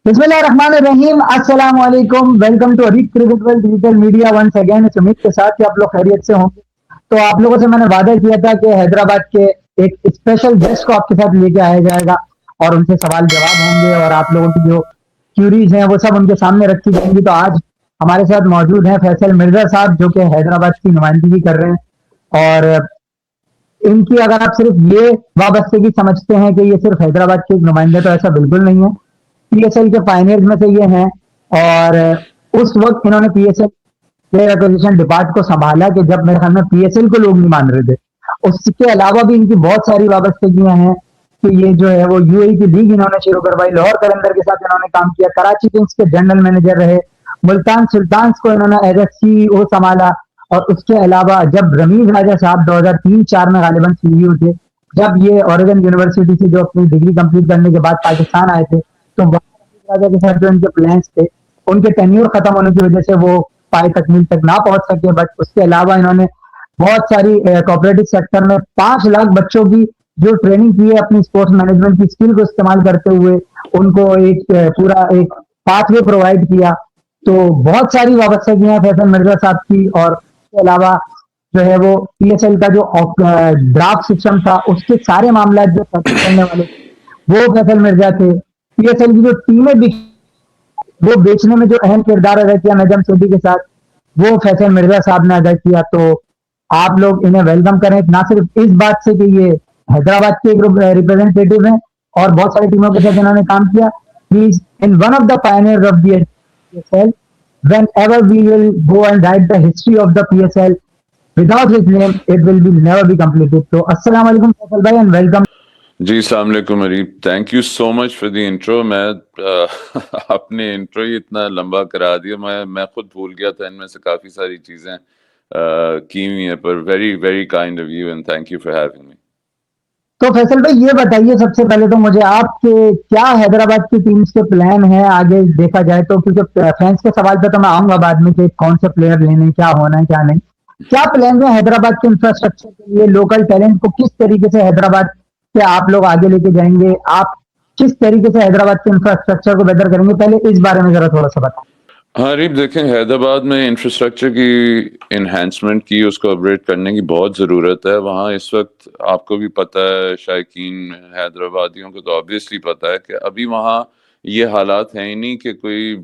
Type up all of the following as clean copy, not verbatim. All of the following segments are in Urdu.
بسم اللہ الرحمن الرحیم، السلام علیکم، ویلکم ٹو ریک cricket world digital media once again. اس امید کے ساتھ کہ آپ لوگ خیریت سے ہوں گے۔ تو آپ لوگوں سے میں نے وعدہ کیا تھا کہ حیدرآباد کے ایک اسپیشل گیسٹ کو آپ کے ساتھ لے کے آیا جائے گا اور ان سے سوال جواب ہوں گے اور آپ لوگوں کی جو کیوریز ہیں وہ سب ان کے سامنے رکھی جائیں گی۔ تو آج ہمارے ساتھ موجود ہیں فیصل مرزا صاحب، جو کہ حیدرآباد کی نمائندگی کر رہے ہیں، اور ان کی اگر آپ صرف یہ وابستگی سمجھتے ہیں کہ یہ صرف حیدرآباد کے نمائندے، تو ایسا بالکل نہیں ہے۔ پی ایس ایل کے پائنیئرز میں سے یہ ہیں، اور اس وقت انہوں نے P S L player acquisition ڈپارٹ کو سنبھالا کہ جب میرے خیال میں پی ایس ایل کو لوگ نہیں مان رہے تھے۔ اس کے علاوہ بھی ان کی بہت ساری وابستگیاں ہیں کہ یہ جو ہے وہ یو اے کی لیگ انہوں نے شروع کروائی، لاہور قلندر کے ساتھ انہوں نے کام کیا، کراچی کنگز کے جنرل مینیجر رہے، ملتان سلطانز کو انہوں نے ایز اے سی او سنبھالا، اور اس کے علاوہ جب رمیز راجہ صاحب 2003-04 میں غالباً سی ای او تھے، جب یہ اوریگن یونیورسٹی سے جو اپنی ڈگری کمپلیٹ کرنے کے بعد پاکستان آئے تھے، تو راجہ کے ساتھ جو ان کے پلانس تھے، ان کے ٹینیور ختم ہونے کی وجہ سے وہ پائے تکمیل تک نہ پہنچ سکے۔ بٹ اس کے علاوہ انہوں نے بہت ساری کوآپریٹو سیکٹر میں 5 لاکھ بچوں کی جو ٹریننگ کی ہے اپنی اسپورٹس مینجمنٹ کی اسکل کو استعمال کرتے ہوئے، ان کو ایک پورا ایک پاتھ وے پرووائڈ کیا۔ تو بہت ساری وابستگیاں ہیں فیصل مرزا صاحب کی، اور اس کے علاوہ جو ہے وہ پی ایس ایل کا جو ڈرافٹ سسٹم تھا اس کے سارے معاملات جو سیٹل کرنے والے تھے وہ فیصل مرزا تھے۔ پی ایس ایل کی جو ٹیمیں وہ بیچنے میں جو اہم کردار ادا کیا نجم سیٹھی کے ساتھ، وہ فیصل مرزا صاحب نے ادا کیا۔ تو آپ لوگ انہیں ویلکم کریں، نہ صرف اس بات سے کہ یہ حیدرآباد کے ایک ریپرزینٹیٹو ہیں اور بہت ساری ٹیموں کے ساتھ انہوں نے کام کیا، please in one of the pioneers of the P S L, whenever we will go and write the history of the PSL, without his name it will be never be completed. So السلام علیکم فیصل بھائی and welcome. جی السلام علیکم Areeb, thank you so much for the intro. میں اپنے انٹرو ہی اتنا لمبا کرا دیا، میں خود بھول گیا تھا، ان میں سے کافی ساری چیزیں کی ہوئی ہیں، پر very very kind of you and thank you for having me. تو فیصل بھائی یہ بتائیے سب سے پہلے تو مجھے آپ کے کیا حیدرآباد کی ٹیمز کے پلان ہیں آگے دیکھا جائے تو، کیونکہ فینس کے سوال پہ تو میں آؤں گا بعد میں کہ کون سے پلیئر لینے، کیا ہونا ہے کیا نہیں، کیا پلان ہیں حیدرآباد کے انفراسٹرکچر کے لیے، لوکل ٹیلنٹ کو کس طریقے سے حیدرآباد سے آپ لوگ آگے لے کے جائیں گے، آپ کس طریقے سے حیدرآباد کے انفراسٹرکچر کو بہتر کریں گے، پہلے اس بارے میں ذرا تھوڑا سا بتائیں۔ ہاں ریب، دیکھیں حیدرآباد میں انفراسٹرکچر کی انہینسمنٹ کی، اس کو اپگریڈ کرنے کی بہت ضرورت ہے۔ وہاں اس وقت آپ کو بھی پتہ ہے، شائقین حیدرآبادیوں کو تو آبویسلی پتہ ہے کہ ابھی وہاں یہ حالات ہیں ہی نہیں کہ کوئی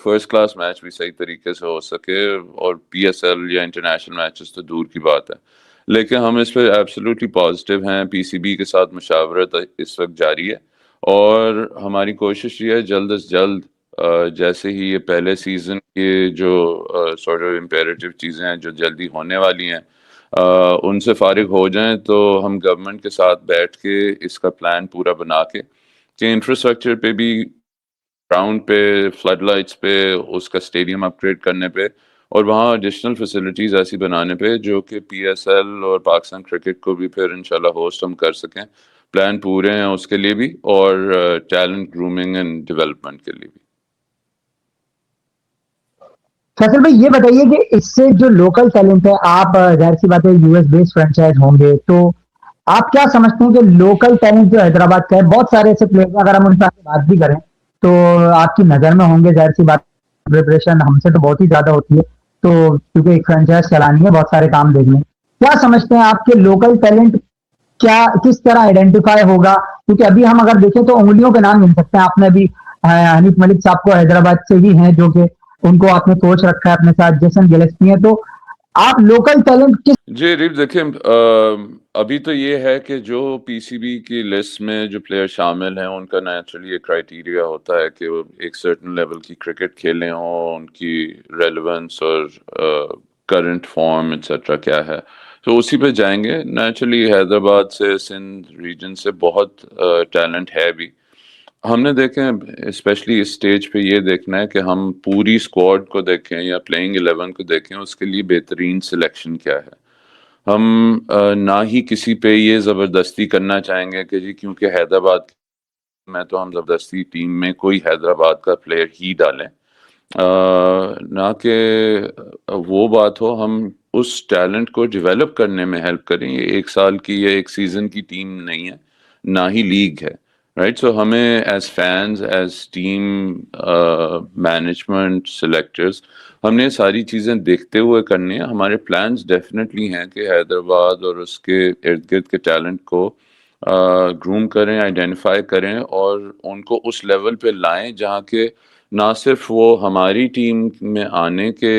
فرسٹ کلاس میچ بھی صحیح طریقے سے ہو سکے، اور پی ایس ایل یا انٹرنیشنل میچز تو دور کی بات ہے۔ لیکن ہم اس پہ ایبسلیوٹلی پازیٹیو ہیں، پی سی بی کے ساتھ مشاورت اس وقت جاری ہے، اور ہماری کوشش یہ ہے جلد از جلد جیسے ہی یہ پہلے سیزن کے جو سارٹ آف امپیریٹیو چیزیں ہیں جو جلدی ہونے والی ہیں ان سے فارغ ہو جائیں، تو ہم گورنمنٹ کے ساتھ بیٹھ کے اس کا پلان پورا بنا کے کہ انفراسٹرکچر پہ بھی، گراؤنڈ پہ، فلڈ لائٹس پہ، اس کا اسٹیڈیم اپ گریڈ کرنے پہ، اور وہاں ایڈیشنل فیسلٹیز ایسی بنانے پہ جو کہ پی ایس ایل اور پاکستان کرکٹ کو بھی پھر انشاءاللہ ہوسٹ ہم کر سکیں۔ پلان پورے ہیں اس کے لیے بھی، اور ٹیلنٹ گرومنگ اینڈ ڈیولپمنٹ کے لیے بھی۔ فیصل بھائی یہ بتائیے کہ اس سے جو لوکل ٹیلنٹ ہے، آپ ظاہر سی بات ہے یو ایس بیسڈ فرنچائز ہوں گے، تو آپ کیا سمجھتے ہیں کہ لوکل ٹیلنٹ جو حیدرآباد کا ہے، بہت سارے ایسے پلیئر اگر ہم ان سے بات بھی کریں تو آپ کی نظر میں ہوں گے، ظاہر سی بات پریپریشن ہم سے تو بہت ہی زیادہ ہوتی ہے، تو کیونکہ ایک فرنچائز چلانی ہے، بہت سارے کام دیکھنے، کیا سمجھتے ہیں آپ کے لوکل ٹیلنٹ کیا کس طرح آئیڈینٹیفائی ہوگا؟ کیونکہ ابھی ہم اگر دیکھیں تو انگلیوں کے نام مل سکتے ہیں، آپ نے ابھی حنیف ملک صاحب کو حیدرآباد سے ہی ہیں جو کہ ان کو آپ نے کوچ رکھا ہے اپنے ساتھ، جیسن گلیسپی ہیں، تو آپ لوکل ٹیلنٹ کس؟ جی ریب دیکھیں، ابھی تو یہ ہے کہ جو پی سی بی کی لسٹ میں جو پلیئر شامل ہیں ان کا نیچرلی ایک کرائیٹیریا ہوتا ہے کہ وہ ایک سرٹن لیول کی کرکٹ کھیلے ہوں، ان کی ریلیونس اور کرنٹ فارم ایٹسٹرا کیا ہے، تو اسی پہ جائیں گے۔ نیچرلی حیدرآباد سے، سندھ ریجن سے بہت ٹیلنٹ ہے بھی۔ ہم نے دیکھیں اسپیشلی اس سٹیج پہ یہ دیکھنا ہے کہ ہم پوری اسکواڈ کو دیکھیں یا پلینگ 11 کو دیکھیں، اس کے لیے بہترین سلیکشن کیا ہے۔ ہم نہ ہی کسی پہ یہ زبردستی کرنا چاہیں گے کہ جی کیونکہ حیدرآباد میں تو ہم زبردستی ٹیم میں کوئی حیدرآباد کا پلیئر ہی ڈالیں، نہ کہ وہ بات ہو، ہم اس ٹیلنٹ کو ڈیولپ کرنے میں ہیلپ کریں۔ یہ ایک سال کی یا ایک سیزن کی ٹیم نہیں ہے، نہ ہی لیگ ہے۔ رائٹ. سو ہمیں as fans, as team management, selectors, ہم نے ساری چیزیں دیکھتے ہوئے کرنی ہیں. ہمارے پلانز ڈیفینیٹلی ہیں کہ حیدرآباد اور اس کے ارد گرد کے ٹیلنٹ کو گروم کریں, آئیڈینٹیفائی کریں اور ان کو اس لیول پہ لائیں جہاں کہ نہ صرف وہ ہماری ٹیم میں آنے کے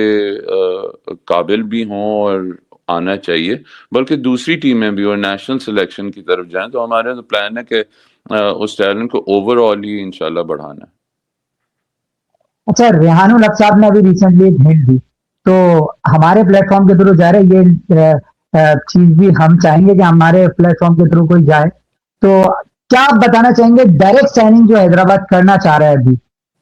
قابل بھی ہوں اور آنا چاہیے, بلکہ دوسری ٹیمیں بھی اور نیشنل سلیکشن کی طرف جائیں. تو ہمارے تو پلان ہے کہ اس ٹیلنٹ کو اوور آل ہی انشاءاللہ بڑھانا ہے. اچھا، ریحان الحق صاحب نے ابھی ریسنٹلی ایک ہنٹ دی، تو ہمارے پلیٹ فارم کے تھرو جا رہے یہ چیز بھی ہم چاہیں گے کہ ہمارے پلیٹ فارم کے تھرو کوئی جائے. تو کیا آپ بتانا چاہیں گے ڈائریکٹ سائننگ جو حیدرآباد کرنا چاہ رہا ہے ابھی،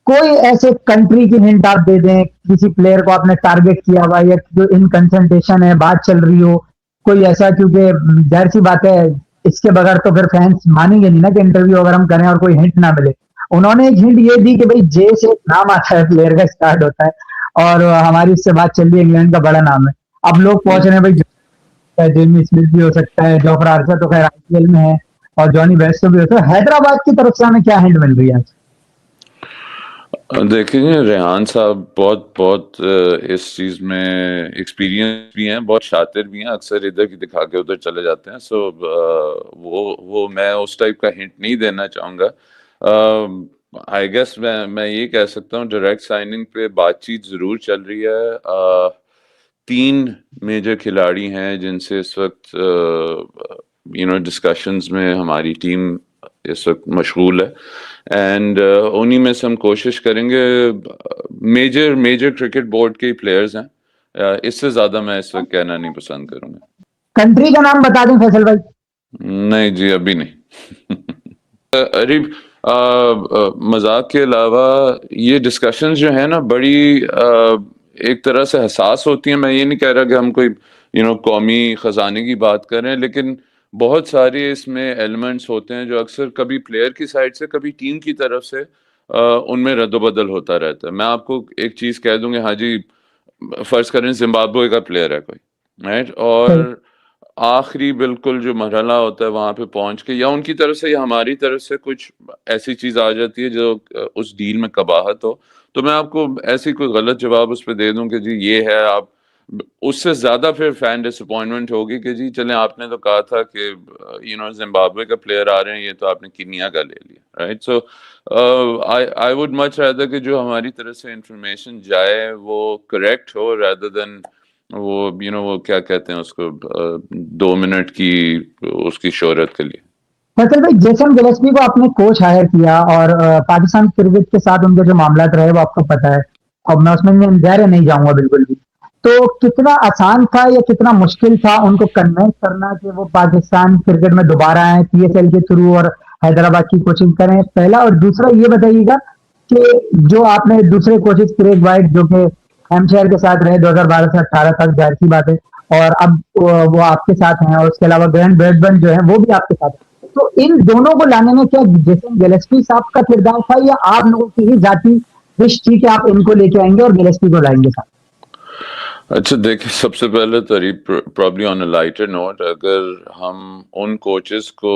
کوئی ایسے کنٹری کی ہنٹ آپ دے دیں، کسی پلیئر کو آپ نے ٹارگیٹ کیا ہوا یا جو ان کنسنٹریشن ہے، بات چل رہی ہو کوئی ایسا، کیونکہ ظاہر سی بات ہے اس کے بغیر تو پھر فینس مانیں گے نہیں نا کہ انٹرویو اگر ہم کریں اور کوئی ہنٹ نہ ملے. انہوں نے ایک ہنٹ یہ دی کہ بھائی جے سے نام آتا ہے پلیئر کا، اسٹارٹ ہوتا ہے، اور ہماری اس سے بات چل رہی ہے، انگلینڈ کا بڑا نام ہے. اب لوگ پہنچ رہے ہیں بھائی جیمی اسمتھ بھی ہو سکتا ہے، جوفر آرچر تو خیر آئی پی ایل میں ہے، اور جانی بیسٹو بھی ہوتا ہے. حیدرآباد کی طرف سے ہمیں کیا ہنٹ مل رہی ہے؟ دیکھیں گے ریحان صاحب بہت اس چیز میں ایکسپیرینس بھی ہیں, بہت شاطر بھی ہیں, اکثر ادھر کی دکھا کے ادھر چلے جاتے ہیں. سو وہ میں اس ٹائپ کا ہنٹ نہیں دینا چاہوں گا. آئی گیس میں یہ کہہ سکتا ہوں ڈائریکٹ سائننگ پہ بات چیت ضرور چل رہی ہے. 3 میجر کھلاڑی ہیں جن سے اس وقت ڈسکشنز میں ہماری ٹیم اس وقت مشغول ہے, اینڈ انہی میں سے ہم کوشش کریں گے. میجر کرکٹ بورڈ کے پلیئرز ہیں, اس سے زیادہ میں اس وقت کہنا نہیں پسند کروں گا. کنٹری کا نام بتا دیں فیصل بھائی. نہیں جی, ابھی نہیں. ارے مذاق کے علاوہ یہ ڈسکشنز جو ہیں نا بڑی ایک طرح سے حساس ہوتی ہیں. میں یہ نہیں کہہ رہا کہ ہم کوئی قومی خزانے کی بات کریں, لیکن بہت سارے اس میں ایلیمنٹس ہوتے ہیں جو اکثر کبھی پلیئر کی سائڈ سے کبھی ٹیم کی طرف سے ان میں رد و بدل ہوتا رہتا ہے. میں آپ کو ایک چیز کہہ دوں گی, ہاں جی فرض کریں زمبابوے کا پلیئر ہے کوئی, رائٹ, اور آخری بالکل جو مرحلہ ہوتا ہے وہاں پہ پہنچ کے یا ان کی طرف سے یا ہماری طرف سے کچھ ایسی چیز آ جاتی ہے جو اس ڈیل میں قباحت ہو, تو میں آپ کو ایسی کوئی غلط جواب اس پہ دے دوں کہ جی یہ ہے, آپ اس سے زیادہ پھر فین ڈس اپوائنٹمنٹ ہوگی کہ جی چلیں آپ نے تو کہا تھا کہ زمبابوے کا پلیئر آ رہے ہیں, یہ تو آپ نے کینیا کا لے لیا, right. So I would much rather کہ جو ہماری طرف سے انفارمیشن جائے وہ کریکٹ ہو, رادر دین وہ کیا کہتے ہیں اس کو 2 منٹ کی اس کی شہرت کے لیے. فیصل بھائی، جیسن گلیسپی کو آپ نے کوچ ہائر کیا اور پاکستان کرکٹ کے ساتھ ان کے جو معاملات رہے وہ آپ کو پتا ہے, اب میں اس میں ظاہر نہیں جاؤں گا بالکل بھی. تو کتنا آسان تھا یا کتنا مشکل تھا ان کو کنوینس کرنا کہ وہ پاکستان کرکٹ میں دوبارہ آئیں پی ایس ایل کے تھرو اور حیدرآباد کی کوچنگ کریں, پہلا. اور دوسرا یہ بتائیے گا کہ جو آپ نے دوسرے کوچز کریگ وائٹ جو کہ ایم شہر کے ساتھ رہے 2012 سے 2018 تک, ظاہر سی بات ہے, اور اب وہ آپ کے ساتھ ہیں, اور اس کے علاوہ گرینڈ بریڈبرن جو ہے وہ بھی آپ کے ساتھ ہیں, تو ان دونوں کو لانے میں کیا جیسن گلیسپی صاحب کا کردار تھا یا آپ لوگوں کی ہی ذاتی وش تھی کہ آپ ان کو لے کے آئیں گے اور گلیسپی کو لائیں گے ساتھ؟ اچھا دیکھیں, سب سے پہلے تو پرابلی آن اے لائٹر نوٹ, اگر ہم ان کوچز کو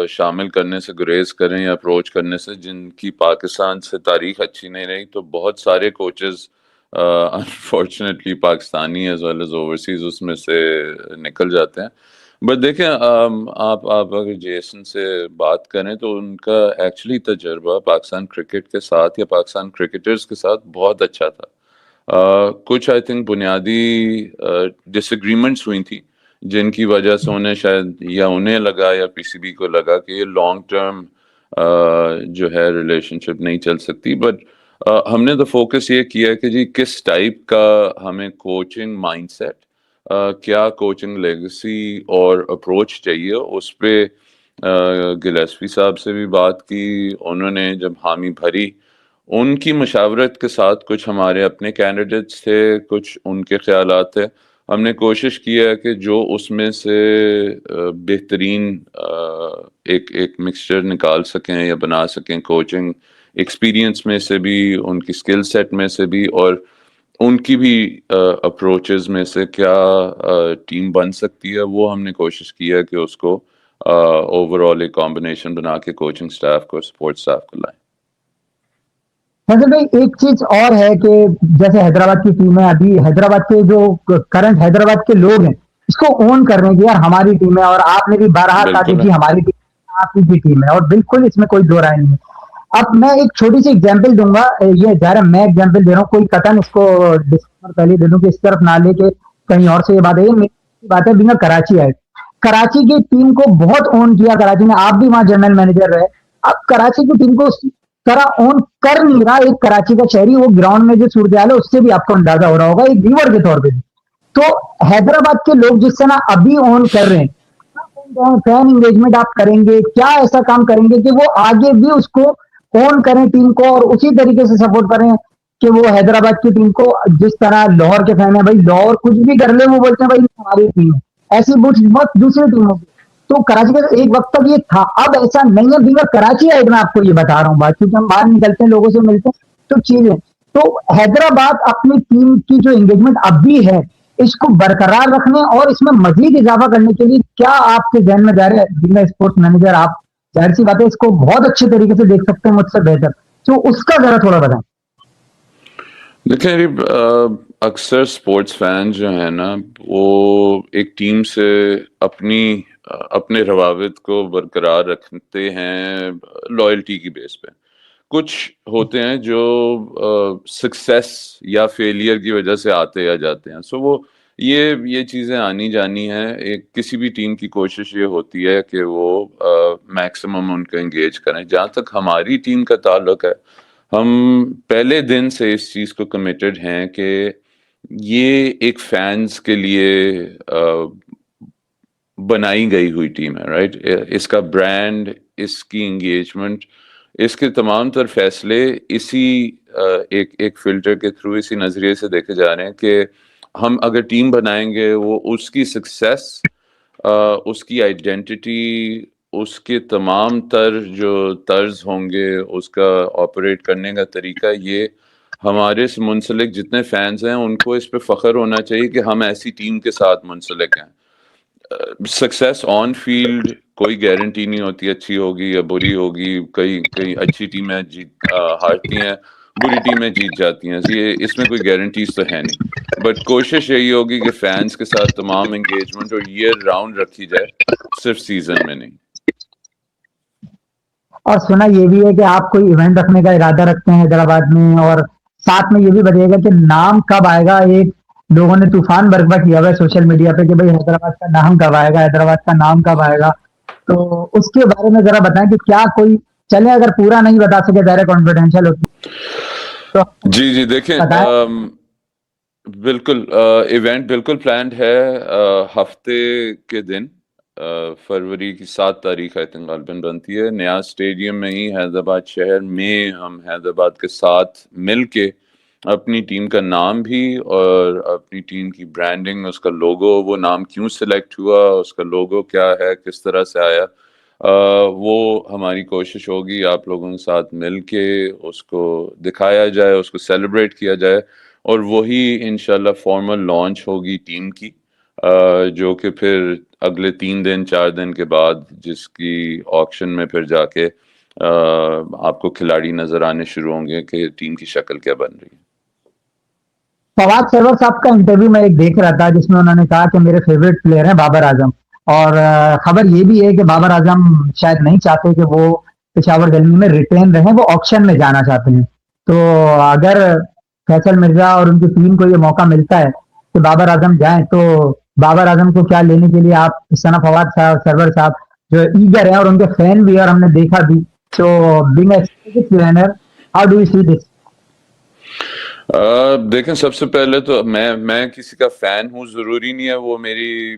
شامل کرنے سے گریز کریں یا اپروچ کرنے سے جن کی پاکستان سے تاریخ اچھی نہیں رہی, تو بہت سارے coaches unfortunately Pakistani as well as overseas اس میں سے نکل جاتے ہیں. بٹ دیکھیں آپ اگر جیسن سے بات کریں تو ان کا ایکچولی تجربہ پاکستان کرکٹ کے ساتھ یا پاکستان کرکٹرز کے ساتھ بہت اچھا تھا. کچھ آئی تھنک بنیادی ڈس ایگریمنٹس ہوئی تھیں جن کی وجہ سے انہیں شاید یا انہیں لگا یا پی سی بی کو لگا کہ یہ لانگ ٹرم جو ہے ریلیشن شپ نہیں چل سکتی. بٹ ہم نے تو فوکس یہ کیا کہ جی کس ٹائپ کا ہمیں کوچنگ مائنڈ سیٹ, کیا کوچنگ لیگسی اور اپروچ چاہیے, اس پہ گلیسپی صاحب سے بھی بات کی. انہوں نے جب حامی بھری, ان کی مشاورت کے ساتھ کچھ ہمارے اپنے کینڈیڈیٹس تھے, کچھ ان کے خیالات تھے, ہم نے کوشش کیا کہ جو اس میں سے بہترین ایک مکسچر نکال سکیں یا بنا سکیں, کوچنگ ایکسپیرینس میں سے بھی, ان کی سکل سیٹ میں سے بھی, اور ان کی بھی اپروچز میں سے کیا ٹیم بن سکتی ہے, وہ ہم نے کوشش کیا کہ اس کو اوور آل ایک کمبینیشن بنا کے کوچنگ سٹاف کو سپورٹ سٹاف کو لائیں. ویسے بھائی ایک چیز اور ہے کہ جیسے حیدرآباد کی ٹیم ہے، ابھی حیدرآباد کے جو کرنٹ حیدرآباد کے لوگ ہیں اس کو اون کر رہے ہیں کہ یار ہماری ٹیم ہے، اور آپ نے بھی بارہا کہا کہ بالکل ہے. جی ہماری ٹیم ہے، آپ کی بھی ٹیم ہے، اور بالکل اس میں کوئی دو رائے نہیں ہے. اب میں ایک چھوٹی سی ایگزامپل دوں گا، یہ ظاہر ہے میں ایگزامپل دے رہا ہوں، کوئی قطن اس کو ڈسکلائمر پہلے دے دوں کہ اس طرف نہ لے کے کہیں اور سے یہ بات ہے. یہ میری بات ہے، بنا کراچی ہے، کراچی کی ٹیم کو بہت اون کیا کراچی نے، آپ بھی وہاں جنرل مینیجر رہے. اب کراچی کی ٹیم کو اس طرح اون کر نہیں رہا ایک کراچی کا شہری، وہ گراؤنڈ میں جو صورتحال ہے اس سے بھی آپ کو اندازہ ہو رہا ہوگا ایک ویور کے طور پہ بھی. تو حیدرآباد کے لوگ جس طرح ابھی اون کر رہے ہیں، فین انگیجمنٹ آپ کریں گے، کیا ایسا کام کریں گے کہ وہ آگے بھی اس کو اون کریں ٹیم کو، اور اسی طریقے سے سپورٹ کریں کہ وہ حیدرآباد کی ٹیم کو جس طرح لاہور کے فین ہیں، بھائی لاہور کچھ بھی کر لے وہ بولتے ہیں بھائی ہماری ٹیم ہے، ایسی بہت دوسری ٹیموں کی. تو کراچی کا ایک وقت تک یہ تھا، اب ایسا نہیں ہے. بینگر کراچی ہے، میں آپ کو یہ بتا رہا ہوں بات، کیونکہ ہم باہر نکلتے ہیں لوگوں سے ملتے ہیں تو چیزیں. تو حیدرآباد اپنی ٹیم کی جو انگیجمنٹ اب بھی ہے اس کو برقرار رکھنے اور اس میں مزید اضافہ کرنے کے لیے کیا آپ کے ذہن میں ظاہر ہے بینگر اسپورٹس مینیجر آپ ظاہر سی بات ہے اس کو بہت اچھے طریقے سے دیکھ سکتے ہیں مجھ سے بہتر، تو اس کا ذرا تھوڑا بتائیں. دیکھیں اکثر اسپورٹس فین جو ہیں نا وہ ایک ٹیم سے اپنے روابط کو برقرار رکھتے ہیں لائلٹی کی بیس پہ. کچھ ہوتے ہیں جو سکسیس یا فیلئر کی وجہ سے آتے یا جاتے ہیں. سو وہ یہ چیزیں آنی جانی ہیں. ایک کسی بھی ٹیم کی کوشش یہ ہوتی ہے کہ وہ میکسیمم ان کو انگیج کریں. جہاں تک ہماری ٹیم کا تعلق ہے، ہم پہلے دن سے اس چیز کو کمیٹڈ ہیں کہ یہ ایک فینس کے لیے بنائی گئی ہوئی ٹیم ہے، رائٹ. اس کا برانڈ، اس کی انگیجمنٹ، اس کے تمام تر فیصلے اسی ایک فلٹر کے تھرو، اسی نظریے سے دیکھے جا رہے ہیں کہ ہم اگر ٹیم بنائیں گے وہ اس کی سکسیس، اس کی آئیڈینٹی، اس کے تمام تر جو طرز ہوں گے، اس کا آپریٹ کرنے کا طریقہ، یہ ہمارے سے منسلک جتنے فینز ہیں ان کو اس پہ فخر ہونا چاہیے کہ ہم ایسی ٹیم کے ساتھ منسلک ہیں. سکسیس آن فیلڈ کوئی گارنٹی نہیں ہوتی اچھی ہوگی یا بری ہوگی. کئی اچھی ٹیمیں ہارتی ہیں، بری ٹیمیں جیت جاتی ہیں. اس میں کوئی گارنٹیز تو ہے نہیں، بٹ کوشش یہی ہوگی کہ فینس کے ساتھ تمام انگیجمنٹ اور ایئر راؤنڈ رکھی جائے، صرف سیزن میں نہیں. اور سنا یہ بھی ہے کہ آپ کوئی ایونٹ رکھنے کا ارادہ رکھتے ہیں حیدرآباد میں، اور ساتھ میں یہ بھی بتائیے گا کہ نام کب آئے گا. ایک لوگوں نے طوفان برپا کیا ہوا ہے سوشل میڈیا پہ کہ بھائی حیدرآباد کا نام کب آئے گا، حیدرآباد کا نام کب آئے گا. تو اس کے بارے میں ذرا بتائیں کہ کیا کوئی چلے، اگر پورا نہیں بتا سکے ظاہر کانفیڈینشیل ہوتی تو جی دیکھیں، بتائیں. بالکل ایونٹ بالکل پلانڈ ہے. ہفتے کے دن فروری کی 7 تاریخ آئی تھنک غالباً بنتی ہے، نیا اسٹیڈیم میں ہی حیدرآباد شہر میں ہم حیدرآباد کے ساتھ مل کے اپنی ٹیم کا نام بھی اور اپنی ٹیم کی برانڈنگ، اس کا لوگو، وہ نام کیوں سلیکٹ ہوا، اس کا لوگو کیا ہے، کس طرح سے آیا، وہ ہماری کوشش ہوگی آپ لوگوں کے ساتھ مل کے اس کو دکھایا جائے، اس کو سیلیبریٹ کیا جائے. اور وہی انشاءاللہ فارمل لانچ ہوگی ٹیم کی، جو کہ پھر اگلے 3-4 دن کے بعد جس کی آکشن میں پھر جا کے آپ کو کھلاڑی نظر آنے شروع ہوں گے کہ ٹیم کی شکل کیا بن رہی ہے. فواد سرور صاحب کا انٹرویو میں ایک دیکھ رہا تھا جس میں انہوں نے کہا کہ میرے فیوریٹ پلیئر ہیں بابر اعظم، اور خبر یہ بھی ہے کہ بابر اعظم شاید نہیں چاہتے کہ وہ پشاور زلمی میں ریٹین رہیں، وہ آکشن میں جانا چاہتے ہیں. تو اگر فیصل مرزا اور ان کی ٹیم کو یہ موقع ملتا ہے کہ بابر اعظم جائیں تو بابر اعظم کو کیا لینے کے لیے آپ اس طرح فواد صاحب سرور صاحب جو ایگر ہیں اور ان کے فین بھی ہیں اور ہم نے دیکھا بھی، تو being experience how do you see this? دیکھیں، سب سے پہلے تو میں کسی کا فین ہوں ضروری نہیں ہے وہ میری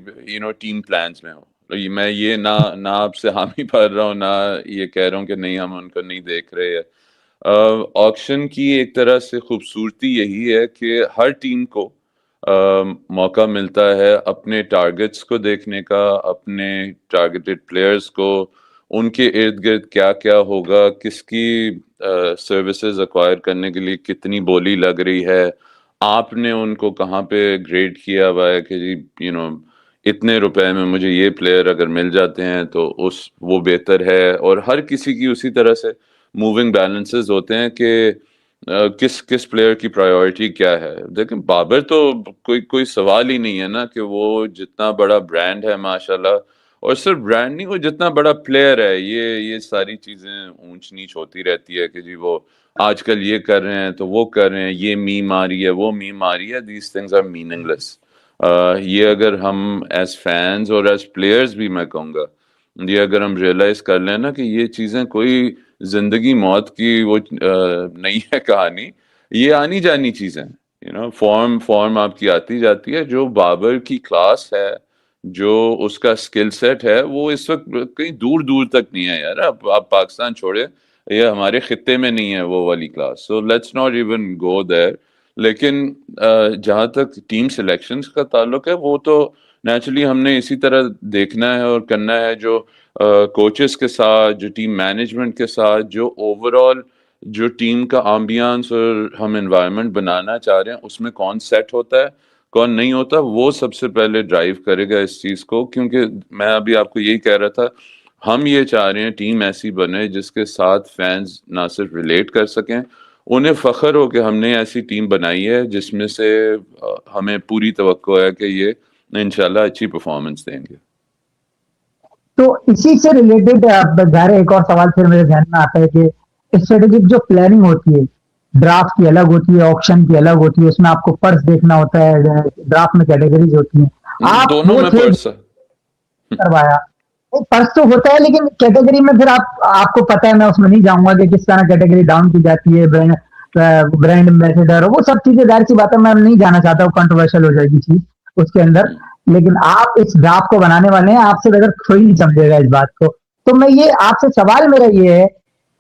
ٹیم پلانز میں ہو. میں یہ نہ آپ سے حامی بھر رہا ہوں، نہ یہ کہہ رہا ہوں کہ نہیں ہم ان کو نہیں دیکھ رہے. آکشن کی ایک طرح سے خوبصورتی یہی ہے کہ ہر ٹیم کو موقع ملتا ہے اپنے ٹارگٹس کو دیکھنے کا، اپنے ٹارگیٹڈ پلیئرز کو، ان کے ارد گرد کیا کیا ہوگا، کس کی سروسز ایکوائر کرنے کے لیے کتنی بولی لگ رہی ہے، آپ نے ان کو کہاں پہ گریڈ کیا ہوا ہے کہ جی اتنے روپے میں مجھے یہ پلیئر اگر مل جاتے ہیں تو وہ بہتر ہے. اور ہر کسی کی اسی طرح سے موونگ بیلنسز ہوتے ہیں کہ کس پلیئر کی پرائیورٹی کیا ہے. دیکھیں بابر تو کوئی سوال ہی نہیں ہے نا کہ وہ جتنا بڑا برانڈ ہے ماشاءاللہ، اور صرف برانڈ نہیں، وہ جتنا بڑا پلیئر ہے. یہ ساری چیزیں اونچ نیچ ہوتی رہتی ہے کہ جی وہ آج کل یہ کر رہے ہیں تو وہ کر رہے ہیں، یہ میم آ رہی ہے وہ میم آ رہی ہے. دیز تھنگز آر میننگ لیس. یہ اگر ہم ایز فینز اور ایز پلیئرز بھی میں کہوں گا، یہ اگر ہم ریئلائز کر لیں نا کہ یہ چیزیں کوئی زندگی موت کی وہ نہیں ہے کہانی، یہ آنی جانی چیزیں. فارم آپ کی آتی جاتی ہے. جو بابر کی کلاس ہے، جو اس کا سکل سیٹ ہے، وہ اس وقت کہیں دور دور تک نہیں ہے یار. آپ پاکستان چھوڑے، یہ ہمارے خطے میں نہیں ہے وہ والی class. So let's not even go there. لیکن جہاں تک ٹیم سلیکشنز کا تعلق ہے، وہ تو نیچرلی ہم نے اسی طرح دیکھنا ہے اور کرنا ہے. جو کوچز کے ساتھ، جو ٹیم مینجمنٹ کے ساتھ، جو اوور آل جو ٹیم کا آمبیانس اور ہم انوائرمنٹ بنانا چاہ رہے ہیں، اس میں کون سیٹ ہوتا ہے کون نہیں ہوتا، وہ سب سے پہلے ڈرائیو کرے گا اس چیز کو. کیونکہ میں ابھی آپ کو یہی کہہ رہا تھا، ہم یہ چاہ رہے ہیں ٹیم ایسی بنے جس کے ساتھ فینز نہ صرف ریلیٹ کر سکیں، انہیں فخر ہو کہ ہم نے ایسی ٹیم بنائی ہے جس میں سے ہمیں پوری توقع ہے کہ یہ انشاءاللہ اچھی پرفارمنس دیں گے. تو اسی سے ریلیٹڈ ظاہر ایک اور سوال پھر میرے ذہن میں آتا ہے کہ اسٹریٹجک جو پلاننگ ہوتی ہے، ڈرافٹ کی الگ ہوتی ہے، آکشن کی الگ ہوتی ہے، اس میں آپ کو پرس دیکھنا ہوتا ہے، ڈرافٹ میں کیٹیگریز ہوتی ہیں. آپ دونوں وہ میں تھے پرس ہے. کروایا پرس تو ہوتا ہے، لیکن کیٹیگری میں پھر آپ کو پتا ہے، میں اس میں نہیں جاؤں گا کہ کس طرح کیٹیگری ڈاؤن کی جاتی ہے، برانڈ ایمبیسڈر وہ سب چیزیں ظاہر سی بات ہے، میں نہیں جانا چاہتا ہوں، کنٹروورشل ہو جائے گی چیز اس کے اندر. لیکن آپ اس ڈرافٹ کو بنانے والے ہیں، آپ سے بغیر کوئی نہیں سمجھے گا اس بات کو. تو میں یہ آپ سے سوال میرا یہ ہے،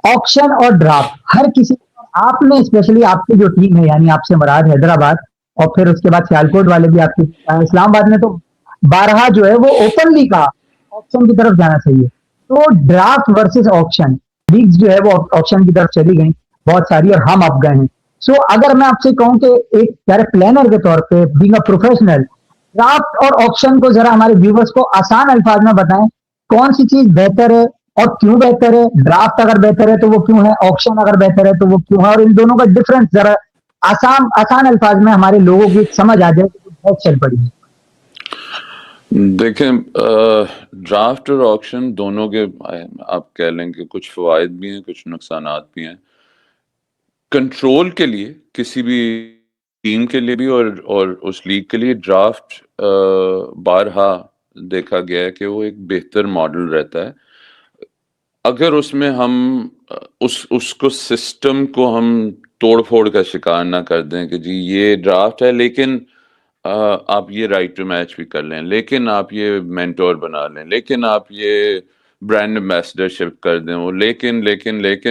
آکشن اور ڈرافٹ ہر کسی، آپ نے اسپیشلی آپ کی جو ٹیم ہے، یعنی آپ سے مراد حیدرآباد اور پھر اس کے بعد سیالکوٹ والے بھی آپ کی، اسلام آباد نے تو بارہا جو ہے وہ اوپنلی کہا آپشن کی طرف جانا چاہیے. تو ڈرافٹ ورسز آپشن لیگز جو ہے وہ آپشن کی طرف چلی گئی بہت ساری، اور ہم اب گئے ہیں. سو اگر میں آپ سے کہوں کہ ایک پلانر کے طور پہ بینگ اے پروفیشنل، ڈرافٹ اور آپشن کو ذرا ہمارے ویورز کو آسان الفاظ میں بتائیں، کون سی چیز بہتر ہے اور کیوں بہتر ہے؟ ڈرافٹ اگر بہتر ہے تو وہ کیوں ہے؟ آپشن اگر بہتر ہے تو وہ کیوں ہے؟ اور ان دونوں کا ڈفرنس ذرا آسان الفاظ میں ہمارے لوگوں کی سمجھ آ جائے تو بہت چل پڑی. دیکھیں ڈرافٹ اور آکشن دونوں کے آپ کہہ لیں کہ کچھ فوائد بھی ہیں، کچھ نقصانات بھی ہیں. کنٹرول کے لیے کسی بھی ٹیم کے لیے بھی اور اس لیگ کے لیے ڈرافٹ بارہا دیکھا گیا ہے کہ وہ ایک بہتر ماڈل رہتا ہے اگر اس میں ہم اس کو سسٹم کو ہم توڑ پھوڑ کا شکار نہ کر دیں کہ جی یہ ڈرافٹ ہے لیکن آپ یہ رائٹ ٹو میچ بھی کر لیں، لیکن آپ یہ مینٹور بنا لیں، لیکن آپ یہ برانڈ ایمبیسڈر شپ کر دیں. وہ لیکن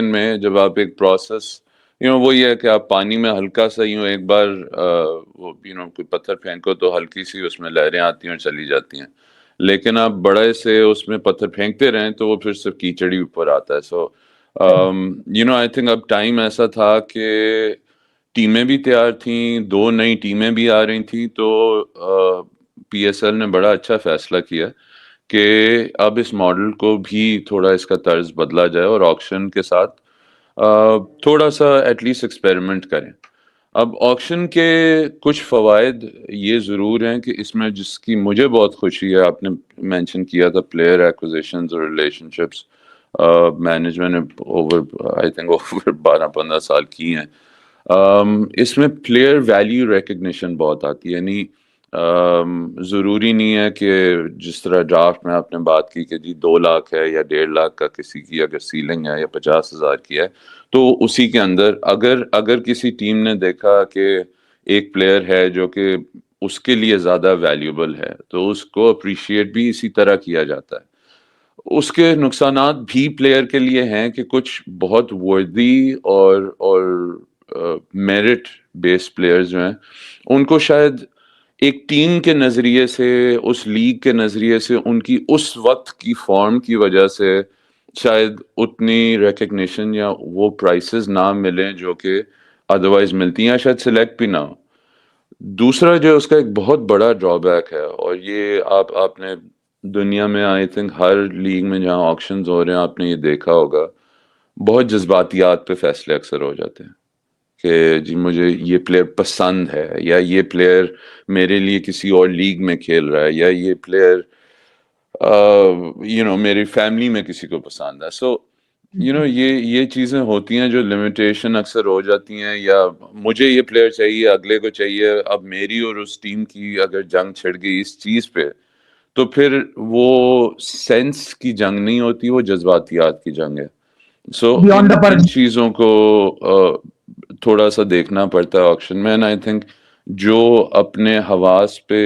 میں جب آپ ایک پروسیس وہ یہ ہے کہ آپ پانی میں ہلکا سا ایک بار وہ کوئی پتھر پھینکو تو ہلکی سی اس میں لہریں آتی ہیں اور چلی جاتی ہیں، لیکن آپ بڑے سے اس میں پتھر پھینکتے رہیں تو وہ پھر صرف کیچڑ ہی اوپر آتا ہے. سو آئی تھنک اب ٹائم ایسا تھا کہ ٹیمیں بھی تیار تھیں، 2 نئی ٹیمیں بھی آ رہی تھیں. تو پی ایس ایل نے بڑا اچھا فیصلہ کیا کہ اب اس ماڈل کو بھی تھوڑا اس کا طرز بدلا جائے اور آکشن کے ساتھ تھوڑا سا ایٹ لیسٹ ایکسپیریمنٹ کریں. اب آکشن کے کچھ فوائد یہ ضرور ہیں کہ اس میں جس کی مجھے بہت خوشی ہے، آپ نے مینشن کیا تھا پلیئر ایکوزیشنز اور ریلیشن شپس، مینجمنٹ نے اوور 12-15 سال کی ہیں. اس میں پلیئر ویلیو ریکگنیشن بہت آتی ہے. یعنی ضروری نہیں ہے کہ جس طرح ڈرافٹ میں آپ نے بات کی کہ جی 2 لاکھ ہے یا 1.5 لاکھ کا کسی کی اگر سیلنگ ہے یا 50,000 کی ہے تو اسی کے اندر اگر کسی ٹیم نے دیکھا کہ ایک پلیئر ہے جو کہ اس کے لیے زیادہ ویلیوبل ہے تو اس کو اپریشیٹ بھی اسی طرح کیا جاتا ہے. اس کے نقصانات بھی پلیئر کے لیے ہیں کہ کچھ بہت وردی اور میرٹ بیس پلیئرز جو ہیں ان کو شاید ایک ٹیم کے نظریے سے، اس لیگ کے نظریے سے، ان کی اس وقت کی فارم کی وجہ سے شاید اتنی ریکگنیشن یا وہ پرائسز نہ ملیں جو کہ ادروائز ملتی ہیں، شاید سلیکٹ بھی نہ ہو. دوسرا جو اس کا ایک بہت بڑا ڈرا بیک ہے، اور یہ آپ نے دنیا میں آئی تھنک ہر لیگ میں جہاں آکشنز ہو رہے ہیں آپ نے یہ دیکھا ہوگا، بہت جذباتیات پہ فیصلے اکثر ہو جاتے ہیں کہ جی مجھے یہ پلیئر پسند ہے، یا یہ پلیئر میرے لیے کسی اور لیگ میں کھیل رہا ہے، یا یہ پلیئر میری فیملی میں کسی کو پسند ہے. سو یہ چیزیں ہوتی ہیں جو لمیٹیشن اکثر ہو جاتی ہیں، یا مجھے یہ پلیئر چاہیے، اگلے کو چاہیے. اب میری اور اس ٹیم کی اگر جنگ چھڑ گئی اس چیز پہ، تو پھر وہ سینس کی جنگ نہیں ہوتی، وہ جذباتیات کی جنگ ہے. سو بیونڈ دا پر. ان چیزوں کو تھوڑا سا دیکھنا پڑتا ہے آکشن میں. آئی تھنک جو اپنے حواس پہ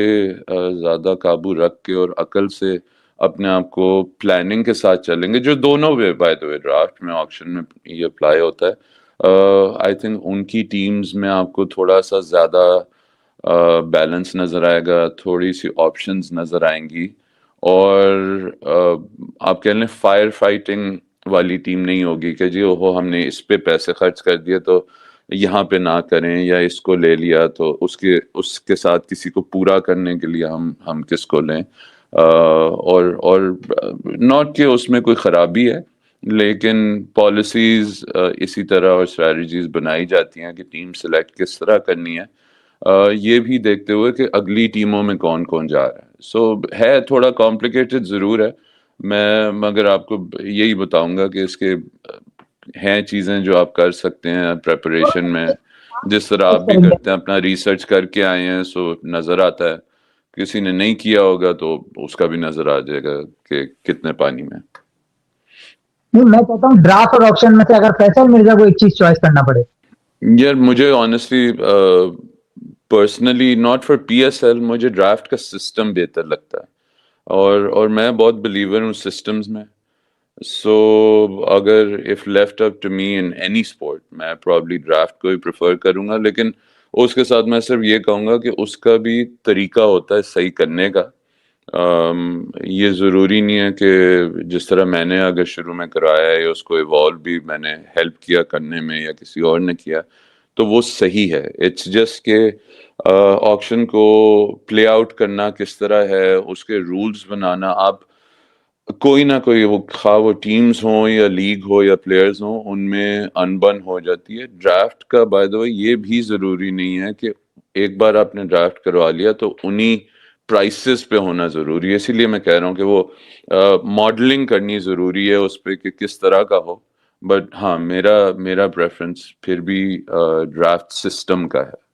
زیادہ قابو رکھ کے اور عقل سے اپنے آپ کو پلاننگ کے ساتھ چلیں گے، جو دونوں way by the way draft میں آکشن میں یہ اپلائی ہوتا ہے، آئی تھنک ان کی ٹیمز میں آپ کو تھوڑا سا زیادہ بیلنس نظر آئے گا، تھوڑی سی آپشنز نظر آئیں گی، اور آپ کہہ لیں فائر فائٹنگ والی ٹیم نہیں ہوگی کہ جی اوہو ہم نے اس پہ پیسے خرچ کر دیے تو یہاں پہ نہ کریں، یا اس کو لے لیا تو اس کے ساتھ کسی کو پورا کرنے کے لیے ہم کس کو لیں. اور ناٹ کہ اس میں کوئی خرابی ہے، لیکن پالیسیز اسی طرح اور اسٹریٹجیز بنائی جاتی ہیں کہ ٹیم سلیکٹ کس طرح کرنی ہے، یہ بھی دیکھتے ہوئے کہ اگلی ٹیموں میں کون کون جا رہا ہے. سو ہے تھوڑا کمپلیکیٹڈ ضرور ہے. میں مگر آپ کو یہی بتاؤں گا کہ اس کے ہیں چیزیں جو آپ کر سکتے ہیں پریپریشن میں، جس طرح آپ بھی کریں گے. کرتے ہیں، اپنا ریسرچ کر کے آئے ہیں، سو نظر آتا ہے. کسی نے نہیں کیا ہوگا تو اس کا بھی نظر آ جائے گا کہ کتنے پانی میں. نہیں، میں کہتا ہوں ڈرافٹ اور آپشن میں سے اگر فیصل مرزا کو ایک چیز چوائس کرنا پڑے. یار مجھے honestly personally not for P S L, مجھے ڈرافٹ کا سسٹم بہتر لگتا ہے، اور میں بہت بلیور ہوں سسٹمز میں. سو اگر if left up to me in any sport, میں پرابلی ڈرافٹ کو ہی پریفر کروں گا، لیکن اس کے ساتھ میں صرف یہ کہوں گا کہ اس کا بھی طریقہ ہوتا ہے صحیح کرنے کا. یہ ضروری نہیں ہے کہ جس طرح میں نے اگر شروع میں کرایا ہے اس کو ایوالو بھی میں نے ہیلپ کیا کرنے میں یا کسی اور نے کیا تو وہ صحیح ہے. اٹس جسٹ کہ آکشن کو پلے آؤٹ کرنا کس طرح ہے، اس کے رولز بنانا، آپ کوئی نہ کوئی وہ خواہ وہ ٹیمز ہوں یا لیگ ہو یا پلیئرز ہوں، ان میں انبن ہو جاتی ہے. ڈرافٹ کا بائی دا وے یہ بھی ضروری نہیں ہے کہ ایک بار آپ نے ڈرافٹ کروا لیا تو انہی پرائسز پہ ہونا ضروری ہے. اسی لیے میں کہہ رہا ہوں کہ وہ ماڈلنگ کرنی ضروری ہے اس پہ کہ کس طرح کا ہو. بٹ ہاں میرا پریفرنس پھر بھی ڈرافٹ سسٹم کا ہے.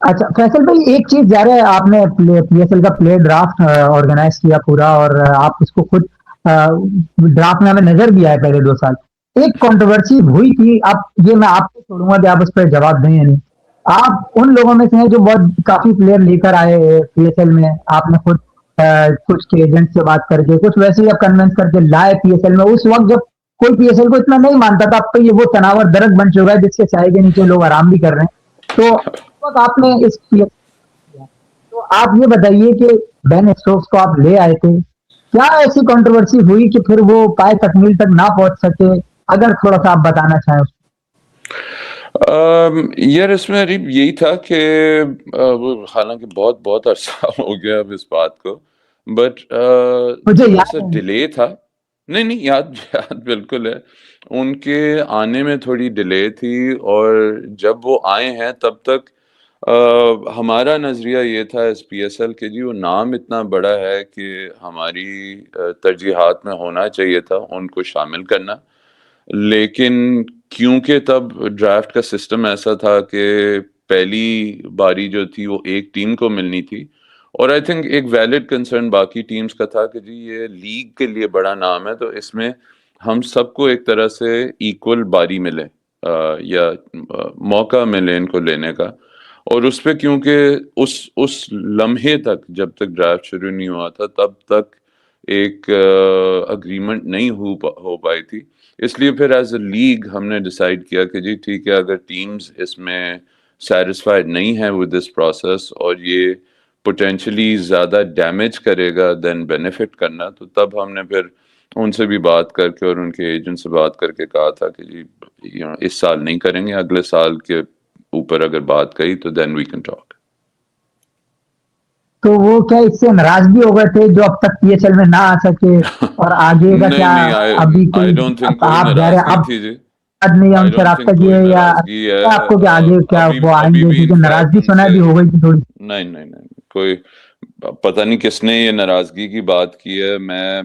اچھا فیصل بھائی، ایک چیز جا رہا ہے، آپ نے پی ایس ایل کا پلے ڈرافٹ آرگنائز کیا پورا، اور آپ اس کو خود ڈرافٹ میں ہمیں نظر بھی آئے پہلے 2 سال. ایک کنٹروورسی ہوئی تھی، اب یہ میں آپ کو چھوڑوں گا کہ آپ اس پہ جواب دیں یا نہیں. آپ ان لوگوں میں سے ہیں جو بہت کافی پلیئر لے کر آئے پی ایس ایل میں، آپ نے خود کچھ کے ایجنٹ سے بات کر کے، کچھ ویسے ہی آپ کنوینس کر کے لائے پی ایس ایل میں. اس وقت جب کوئی پی ایس ایل کو اتنا نہیں مانتا تھا، اب تو یہ وہ تناور درخت بن چکا ہے جس کے سائے کے نیچے لوگ آرام بھی کر رہے ہیں. تو وقت آپ نے اس کیا، تو آپ یہ بتائیے کہ بین اسٹوکس کو آپ لے آئے تھے، کیا ایسی کنٹروورسی ہوئی کہ پھر وہ پائے تکمیل تک نہ پہنچ سکے؟ اگر تھوڑا سا آپ بتانا چاہیں. یار اس میں عریب یہی تھا کہ حالانکہ بہت بہت عرصہ ہو گیا اب اس بات کو، بٹ مجھے تھوڑا یاد سا ہے. ڈیلے تھا. نہیں یاد بالکل ہے. ان کے آنے میں تھوڑی ڈیلے تھی، اور جب وہ آئے ہیں تب تک ہمارا نظریہ یہ تھا ایس پی ایس ایل کہ جی وہ نام اتنا بڑا ہے کہ ہماری ترجیحات میں ہونا چاہیے تھا ان کو شامل کرنا. لیکن کیونکہ تب ڈرافٹ کا سسٹم ایسا تھا کہ پہلی باری جو تھی وہ ایک ٹیم کو ملنی تھی، اور آئی تھنک ایک ویلڈ کنسرن باقی ٹیمز کا تھا کہ جی یہ لیگ کے لیے بڑا نام ہے تو اس میں ہم سب کو ایک طرح سے ایکول باری ملے، یا موقع ملے ان کو لینے کا. اور اس پہ کیونکہ اس لمحے تک جب تک ڈرافٹ شروع نہیں ہوا تھا تب تک ایک اگریمنٹ نہیں ہو پائی تھی. اس لیے پھر ایز اے لیگ ہم نے ڈیسائیڈ کیا کہ جی ٹھیک ہے، اگر ٹیمز اس میں سیٹسفائڈ نہیں ہیں ود دس پروسیس اور یہ پوٹینشلی زیادہ ڈیمیج کرے گا دین بینیفٹ کرنا، تو تب ہم نے پھر ان سے بھی بات کر کے اور ان کے ایجنٹ سے بات کر کے کہا تھا کہ جی اس سال نہیں کریں گے، اگلے سال کے اوپر اگر بات کہی تو دین وی کین ٹاک. تو وہ کیا اس سے ناراض بھی ہو گئے تھے جو اب تک پی ایس ایل میں نہ آ سکے, اور آگے کا کیا نہیں ابھی آئی کوئی ڈونٹ تھنک کوئی آپ جا رہے ہیں ناراضگی اب تھی جی. نہیں ہے ان آئی سے ڈونٹ رابطہ تھنک کیے کوئی یا ناراضگی ہے. کیا آپ کو کہ آگے کیا وہ آئیں ابھی گے, بھی کیونکہ انفیکٹ ناراضگی ان سنا سے بھی ہو گئی تھی تھوڑی. نہیں کوئی پتہ نہیں کس نے یہ ناراضگی کی بات کی ہے. میں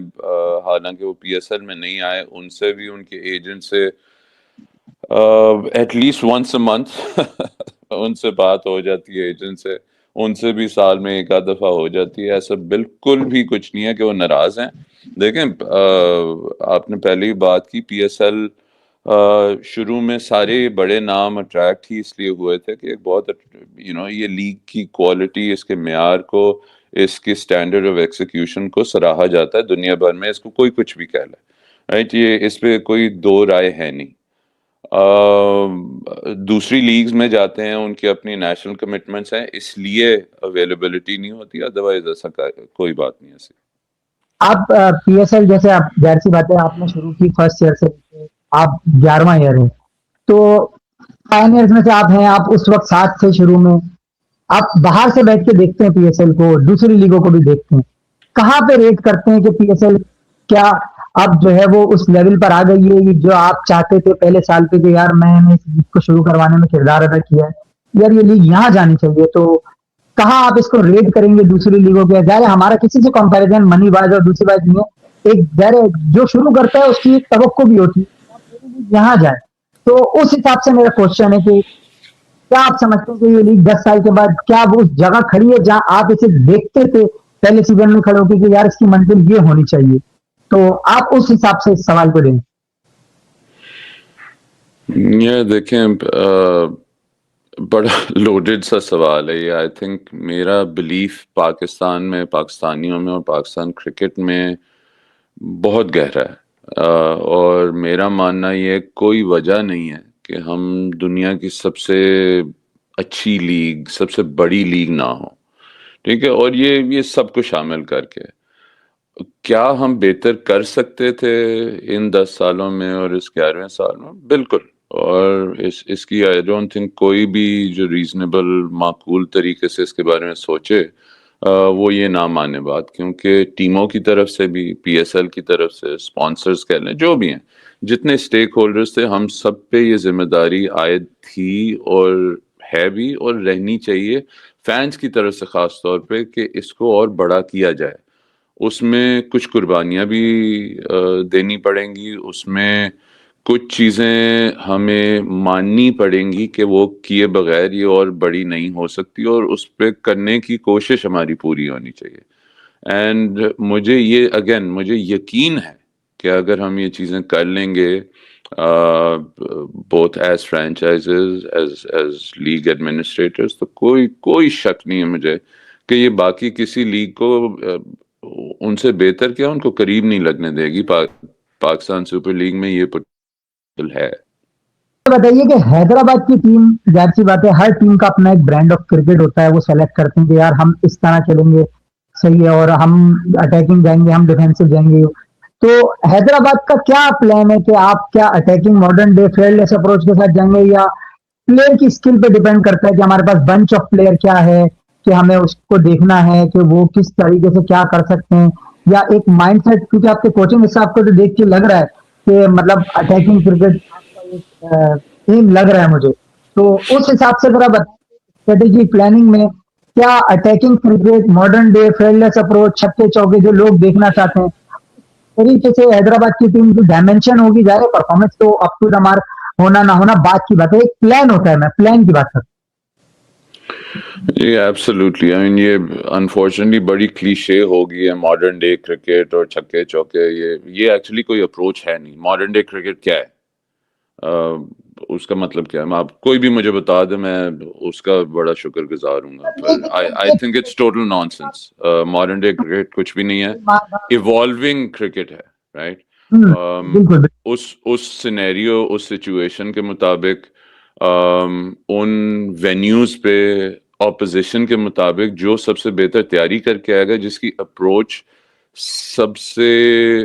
حالانکہ وہ پی ایس ایل میں نہیں آئے, ان سے بھی ان کے ایجنٹ سے at least once a month ان سے بات ہو جاتی ہے, ایجنٹ سے ان سے بھی سال میں ایک آدھ دفعہ ہو جاتی ہے. ایسا بالکل بھی کچھ نہیں ہے کہ وہ ناراض ہیں. دیکھیں آپ نے پہلے ہی بات کی, پی ایس ایل شروع میں سارے بڑے نام اٹریکٹ ہی اس لیے ہوئے تھے کہ ایک بہت یہ لیگ کی کوالٹی, اس کے معیار کو, اس کے اسٹینڈرڈ آف ایکسیکیوشن کو سراہا جاتا ہے دنیا بھر میں. اس کو کوئی کچھ بھی کہہ لے, رائٹ, یہ اس پہ کوئی دو رائے ہے نہیں. دوسری لیگز میں جاتے ہیں, ان کی اپنی نیشنل کمٹمنٹس ہیں, اس لیے اویلیبلٹی نہیں ہوتی, ادروائز ایسا کوئی بات نہیں ایسی. آپ پی ایس ایل جیسے آپ ظاہر سی بات ہے آپ نے شروع کی فرسٹ ایئر سے, آپ 11واں ایئر ہے, تو پائنیئرز میں سے آپ ہیں, آپ اس وقت ساتھ تھے شروع میں, آپ باہر سے بیٹھ کے دیکھتے ہیں پی ایس ایل کو, دوسری لیگوں کو بھی دیکھتے ہیں, کہاں پہ ریٹ کرتے ہیں کہ پی ایس ایل کیا اب جو ہے وہ اس لیول پر آ گئی ہے جو آپ چاہتے تھے پہلے سال پہ کہ یار میں نے اس لیگ کو شروع کروانے میں کردار ادا کیا ہے, یار یہ لیگ یہاں جانی چاہیے, تو کہاں آپ اس کو ریٹ کریں گے دوسری لیگوں کے؟ ظاہر ہمارا کسی سے کمپیریزن منی وائز اور دوسری بات نہیں ہے, ایک ظاہر جو شروع کرتا ہے اس کی ایک توقع بھی ہوتی ہے یہاں جائے. تو اس حساب سے میرا کوشچن ہے کہ کیا آپ سمجھتے ہیں کہ یہ لیگ 10 سال کے بعد کیا وہ اس جگہ کھڑی ہے جہاں آپ اسے دیکھتے تھے پہلے سیزن میں کھڑے ہو کے کہ یار اس کی منزل یہ ہونی چاہیے؟ تو آپ اس حساب سے اس سوال کو دیں. یہ دیکھیں بڑا لوڈڈ سا سوال ہے یہ. آئی تھنک میرا بلیف پاکستان میں, پاکستانیوں میں اور پاکستان کرکٹ میں بہت گہرا ہے, اور میرا ماننا یہ کوئی وجہ نہیں ہے کہ ہم دنیا کی سب سے اچھی لیگ, سب سے بڑی لیگ نہ ہو, ٹھیک ہے, اور یہ سب کو شامل کر کے کیا ہم بہتر کر سکتے تھے ان 10 سالوں میں اور اس 11ویں سال میں؟ بالکل. اور اس کی آئی ڈونٹ تھنک کوئی بھی جو ریزنیبل معقول طریقے سے اس کے بارے میں سوچے وہ یہ نہ مانے بات, کیونکہ ٹیموں کی طرف سے بھی, پی ایس ایل کی طرف سے, اسپانسرز کہہ لیں, جو بھی ہیں, جتنے اسٹیک ہولڈرز تھے, ہم سب پہ یہ ذمہ داری عائد تھی اور ہے بھی اور رہنی چاہیے, فینس کی طرف سے خاص طور پہ, کہ اس کو اور بڑا کیا جائے. اس میں کچھ قربانیاں بھی دینی پڑیں گی, اس میں کچھ چیزیں ہمیں ماننی پڑیں گی کہ وہ کیے بغیر یہ اور بڑی نہیں ہو سکتی, اور اس پہ کرنے کی کوشش ہماری پوری ہونی چاہیے. اینڈ مجھے یقین ہے کہ اگر ہم یہ چیزیں کر لیں گے, both as franchises as league administrators, تو کوئی شک نہیں ہے مجھے کہ یہ باقی کسی لیگ کو ان سے بہتر کیا, ان کو قریب نہیں لگنے دے گی. پاکستان سپر لیگ میں یہ پوٹینشیل ہے. بتائیے کہ حیدرآباد کی ٹیم, ظاہر سی بات ہے ہر ٹیم کا اپنا ایک برانڈ آف کرکٹ ہوتا ہے, وہ سلیکٹ کرتے ہیں کہ یار ہم اس طرح کھیلیں گے صحیح ہے, اور ہم اٹیکنگ جائیں گے, ہم ڈیفینسو جائیں گے. تو حیدرآباد کا کیا پلان ہے کہ آپ کیا attacking modern day fearless approach کے ساتھ جائیں گے, یا پلیئر کی اسکل پہ ڈیپینڈ کرتا ہے کہ ہمارے پاس بنچ آف پلیئر کیا ہے کہ ہمیں اس کو دیکھنا ہے کہ وہ کس طریقے سے کیا کر سکتے ہیں, یا ایک مائنڈ سیٹ, کیونکہ آپ کے کوچنگ حساب کو تو دیکھ کے لگ رہا ہے کہ مطلب اٹیکنگ کرکٹ ٹیم لگ رہا ہے مجھے, تو اس حساب سے ذرا بتائیں اسٹریٹجی پلاننگ میں کیا attacking cricket, modern day fearless approach, چھکے چوکے جو لوگ دیکھنا چاہتے ہیں, طریقے سے حیدرآباد کی ٹیم کی ڈائمینشن ہوگی. ظاہر پرفارمنس تو اپ ٹو دا مارک ہونا نہ ہونا بات کی بات ہے, ایک پلان ہوتا ہے, میں پلان کی بات کرتا ہوں. یہ ایبسلیوٹلی, آئی مین یہ انفارچونیٹلی بڑی کلیشے ہو گئی ہے ماڈرن ڈے کرکٹ اور چھکے چوکے. یہ ایکچولی کوئی اپروچ ہے نہیں. ماڈرن ڈے کرکٹ کیا ہے, اس کا مطلب کیا ہے؟ آپ کوئی بھی مجھے بتا دیں, میں اس کا بڑا شکر گزار ہوں گا. پر I think it's total nonsense. Modern day cricket کچھ بھی نہیں ہے, ایوالونگ کرکٹ ہے, رائٹ. بالکل اس سینیریو, اس سچویشن کے مطابق, ان وینیوز پہ اپوزیشن کے مطابق جو سب سے بہتر تیاری کر کے آئے گا, جس کی اپروچ سب سے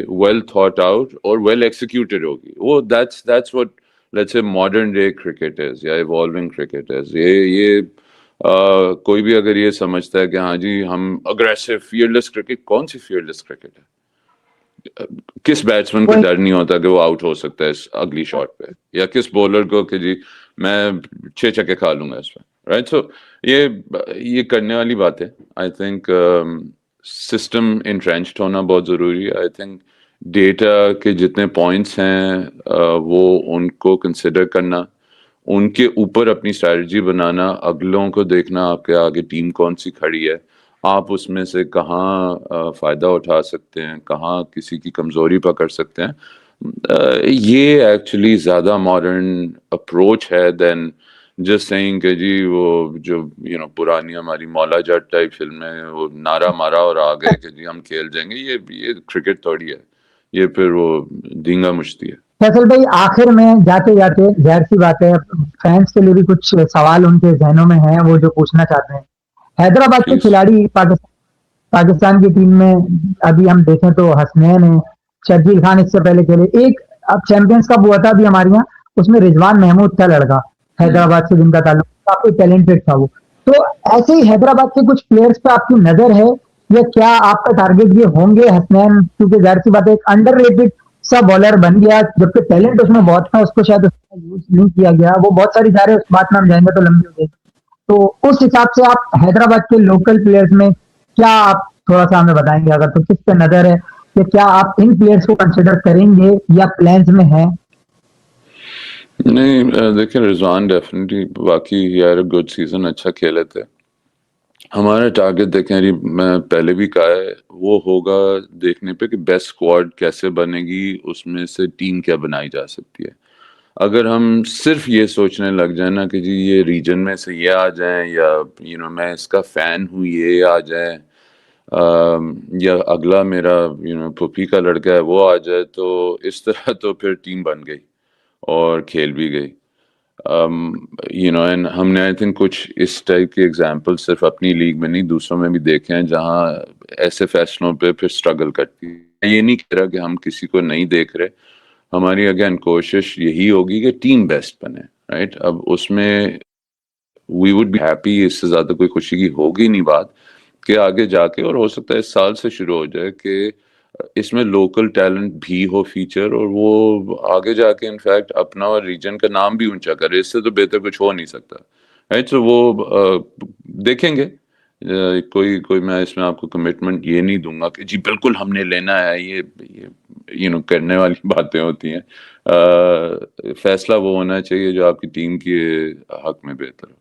ویل تھاٹ آؤٹ اور ویل ایکسیکیوٹیڈ ہوگی, وہ that's what let's say modern day cricketers یا ایوالونگ کرکٹرز، یہ کوئی بھی اگر یہ سمجھتا ہے کہ ہاں جی ہم اگریسو فیئرلیس کرکٹ، کون سی فیئرلیس کرکٹ ہے؟ کس بیٹسمین کو ڈر نہیں ہوتا کہ وہ آؤٹ ہو سکتا ہے اس اگلی شاٹ پہ، یا کس بولر کو کہ جی میں 6 چھکے کھا لوں گا اس پہ، رائٹ؟ سو یہ کرنے والی بات ہے. آئی تھنک سسٹم انٹرینچڈ ہونا بہت ضروری ہے. آئی تھنک ڈیٹا کے جتنے پوائنٹس ہیں وہ ان کو کنسیڈر کرنا، ان کے اوپر اپنی اسٹریٹجی بنانا، اگلوں کو دیکھنا آپ کے آگے ٹیم کون سی کھڑی ہے، آپ اس میں سے کہاں فائدہ اٹھا سکتے ہیں، کہاں کسی کی کمزوری پکڑ سکتے ہیں. یہ ایکچولی زیادہ ماڈرن اپروچ ہے دین جسٹ سینگ کہ جی وہ جو پرانی ہماری مولا جٹ ٹائپ فلم ہے، وہ نعرہ مارا اور آ گئے کہ جی ہم کھیل جائیں گے. یہ کرکٹ تھوڑی ہے، یہ پھر وہ دینگا مشتی ہے. فیصل بھائی آخر میں جاتے جاتے ظاہر سی بات ہے فینس کے لیے بھی کچھ سوال ان کے ذہنوں میں ہیں وہ جو پوچھنا چاہتے ہیں. حیدرآباد کے پلیز. کھلاڑی پاکستان کی ٹیم میں ابھی ہم دیکھیں تو حسنین ہیں، شرجیل خان اس سے پہلے کھیلے، ایک اب چیمپئنز کپ ہوا تھا ابھی ہمارے یہاں، اس میں رضوان محمود تھا لڑکا حیدرآباد سے جن کا تعلق، کافی ٹیلنٹڈ تھا وہ. تو ایسے ہی حیدرآباد کے کچھ پلیئرز پہ آپ کی نظر ہے یا کیا آپ کا ٹارگیٹ یہ ہوں گے حسنین؟ کیونکہ ظاہر سی بات ہے ایک انڈر ریٹڈ سا بالر بن گیا، جبکہ ٹیلنٹ اس میں بہت تھا، اس کو شاید یوز نہیں کیا گیا. وہ بہت ساری ظاہر ہے اس بات میں ہم جائیں گے تو لمبی ہو جائے گی. تو اس حساب سے آپ حیدرآباد کے لوکل پلیئرز میں کیا آپ تھوڑا سا ہمیں بتائیں گے اگر تو کس پہ نظر ہے کہ کیا آپ ان پلیئرز کو کنسیڈر کریں گے یا پلانز میں ہیں؟ نہیں دیکھیں رضوان ڈیفینیٹلی باقی یار گڈ سیزن اچھا کھیلے تھے. ہمارا ٹارگیٹ دیکھیں جی میں پہلے بھی کہا ہے وہ ہوگا دیکھنے پہ کہ بیسٹ اسکواڈ کیسے بنے گی، اس میں سے ٹیم کیا بنائی جا سکتی ہے. اگر ہم صرف یہ سوچنے لگ جائیں نا کہ جی یہ ریجن میں سے یہ آ جائیں یا میں اس کا فین ہوں یہ آ جائیں یا اگلا میرا پھوپھی کا لڑکا ہے وہ آ جائے، تو اس طرح تو پھر ٹیم بن گئی اور کھیل بھی گئی. اینڈ ہم نے آئی تھنک کچھ اس ٹائپ کے ایگزامپل صرف اپنی لیگ میں نہیں دوسروں میں بھی دیکھے ہیں جہاں ایسے فیصلوں پہ پھر اسٹرگل کرتی ہے. یہ نہیں کہہ رہا کہ ہم کسی کو نہیں دیکھ رہے، ہماری اگین کوشش یہی ہوگی کہ ٹیم بیسٹ بنے، رائٹ؟ اب اس میں وی وڈ بی ہیپی، اس سے زیادہ کوئی خوشی کی ہوگی نہیں بات کہ آگے جا کے، اور ہو سکتا ہے اس سال سے شروع ہو جائے کہ اس میں لوکل ٹیلنٹ بھی ہو فیچر، اور وہ آگے جا کے انفیکٹ اپنا اور ریجن کا نام بھی اونچا کرے. اس سے تو بہتر کچھ ہو نہیں سکتا، رائٹ؟ تو وہ دیکھیں گے. کوئی میں اس میں آپ کو کمٹمنٹ یہ نہیں دوں گا کہ جی بالکل ہم نے لینا ہے، یہ کرنے والی باتیں ہوتی ہیں. فیصلہ وہ ہونا چاہیے جو آپ کی ٹیم کے حق میں بہتر ہو.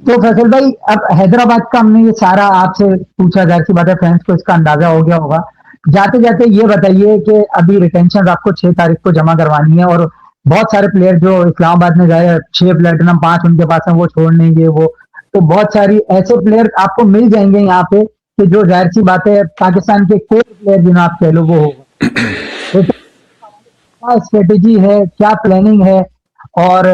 تو فیصل بھائی اب حیدرآباد کا ہم نے یہ سارا آپ سے پوچھا، ظاہر سی بات ہے فینس کو اس کا اندازہ ہو گیا ہوگا. جاتے جاتے یہ بتائیے کہ ابھی ریٹینشن آپ کو 6 تاریخ کو جمع کروانی ہے، اور بہت سارے پلیئر جو اسلام آباد میں گئے 6 پلیٹینم 5 ان کے پاس ہیں وہ چھوڑنے گے، وہ تو بہت ساری ایسے پلیئر آپ کو مل جائیں گے یہاں پہ کہ جو ظاہر سی بات ہے پاکستان کے کوئی پلیئر جنہیں آپ کہہ لو وہ ہوگا. کیا اسٹریٹجی ہے، کیا پلاننگ ہے، اور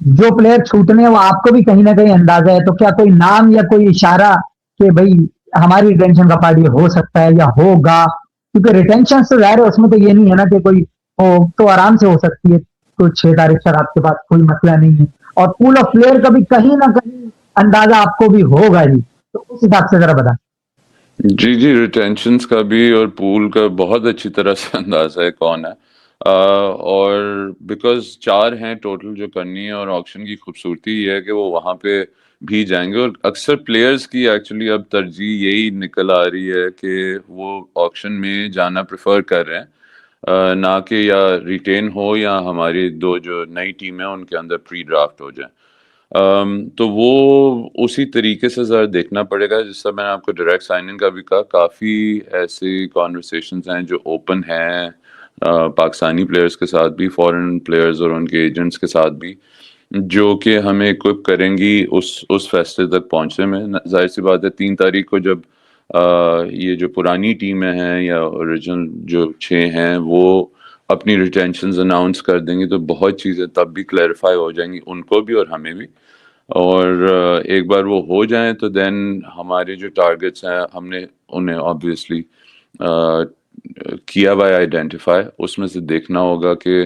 جو پلیئر چھوٹنے وہ آپ کو بھی کہیں نہ کہیں اندازہ ہے، تو کیا کوئی نام یا کوئی اشارہ کہ بھائی ہماری ریٹینشن کا پارٹ یہ ہو سکتا ہے یا ہوگا؟ کیونکہ ریٹینشن سے ظاہر ہے اس میں تو یہ نہیں ہے نا کہ کوئی تو آرام سے ہو سکتی ہے، تو 6 تاریخ تک آپ کے پاس کوئی مسئلہ نہیں ہے، اور پول آف پلیئر کا بھی کہیں نہ کہیں اندازہ آپ کو بھی ہوگا جی. تو اس حساب سے ذرا بتائیں. جی ریٹینشنز کا بھی اور پول کا بہت اچھی طرح سے اندازہ ہے کون ہے، اور بیکاز 4 ہیں ٹوٹل جو کرنی ہے، اور آکشن کی خوبصورتی یہ ہے کہ وہ وہاں پہ بھی جائیں گے. اور اکثر پلیئرز کی ایکچولی اب ترجیح یہی نکل آ رہی ہے کہ وہ آکشن میں جانا پریفر کر رہے ہیں، نہ کہ یا ریٹین ہو یا ہماری 2 جو نئی ٹیمیں ان کے اندر پری ڈرافٹ ہو جائیں. تو وہ اسی طریقے سے ذرا دیکھنا پڑے گا. جس طرح میں نے آپ کو ڈائریکٹ سائننگ کا بھی کہا، کافی ایسی کانورسیشنز ہیں جو اوپن ہیں پاکستانی پلیئرز کے ساتھ بھی، فورن پلیئرز اور ان کے ایجنٹس کے ساتھ بھی، جو کہ ہمیں اکوپ کریں گی اس فیصلے تک پہنچنے میں. ظاہر سی بات ہے 3 تاریخ کو جب یہ جو پرانی ٹیمیں ہیں یا اوریجنل جو 6 ہیں وہ اپنی ریٹینشنز اناؤنس کر دیں گی، تو بہت چیزیں تب بھی کلیریفائی ہو جائیں گی ان کو بھی اور ہمیں بھی. اور ایک بار وہ ہو جائیں تو دین ہمارے جو ٹارگٹس ہیں ہم نے انہیں آبویسلی کیا ہوا آئیڈینٹیفائی. اس میں سے دیکھنا ہوگا کہ